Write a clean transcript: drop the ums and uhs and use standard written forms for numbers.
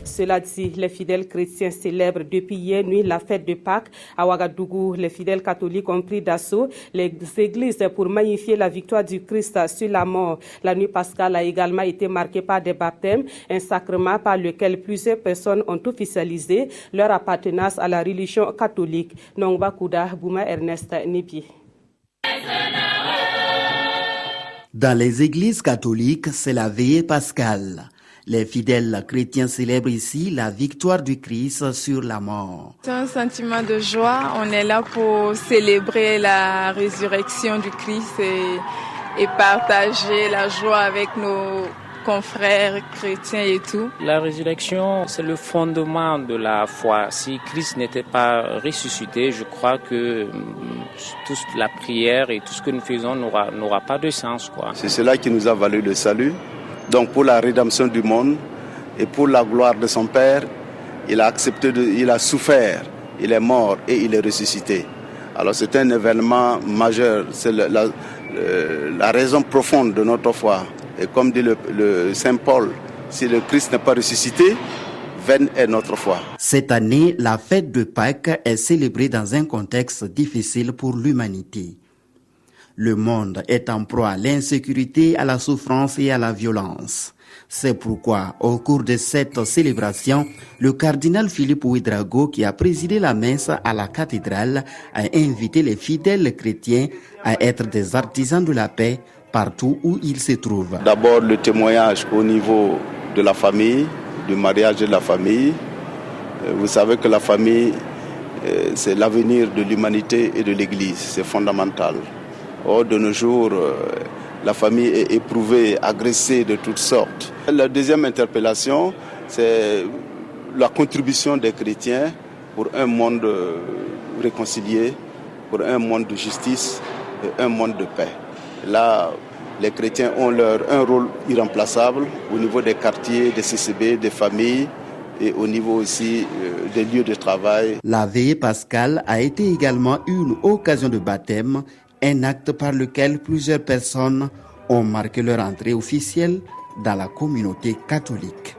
Cela dit, les fidèles chrétiens célèbrent depuis hier nuit la fête de Pâques. À Ouagadougou, les fidèles catholiques ont pris d'assaut les églises pour magnifier la victoire du Christ sur la mort. La nuit pascale a également été marquée par des baptêmes, un sacrement par lequel plusieurs personnes ont officialisé leur appartenance à la religion catholique. Nongba Kouda, Bouma Ernest Nibi. Dans les églises catholiques, c'est la veillée pascale. Les fidèles chrétiens célèbrent ici la victoire du Christ sur la mort. C'est un sentiment de joie. On est là pour célébrer la résurrection du Christ et partager la joie avec nos confrères chrétiens et tout. La résurrection, c'est le fondement de la foi. Si Christ n'était pas ressuscité, je crois que toute la prière et tout ce que nous faisons n'aura pas de sens, quoi. C'est cela qui nous a valu le salut. Donc pour la rédemption du monde et pour la gloire de son Père, il a accepté, il a souffert, il est mort et il est ressuscité. Alors c'est un événement majeur, c'est la raison profonde de notre foi. Et comme dit le Saint Paul, si le Christ n'est pas ressuscité, vaine est notre foi. Cette année, la fête de Pâques est célébrée dans un contexte difficile pour l'humanité. Le monde est en proie à l'insécurité, à la souffrance et à la violence. C'est pourquoi, au cours de cette célébration, le cardinal Philippe Ouédraogo, qui a présidé la messe à la cathédrale, a invité les fidèles chrétiens à être des artisans de la paix partout où ils se trouvent. D'abord, le témoignage au niveau de la famille, du mariage de la famille. Vous savez que la famille, c'est l'avenir de l'humanité et de l'Église, c'est fondamental. Or, de nos jours, la famille est éprouvée, agressée de toutes sortes. La deuxième interpellation, c'est la contribution des chrétiens pour un monde réconcilié, pour un monde de justice et un monde de paix. Là, les chrétiens ont un rôle irremplaçable au niveau des quartiers, des CCB, des familles et au niveau aussi des lieux de travail. La veillée pascale a été également une occasion de baptême, un acte par lequel plusieurs personnes ont marqué leur entrée officielle dans la communauté catholique.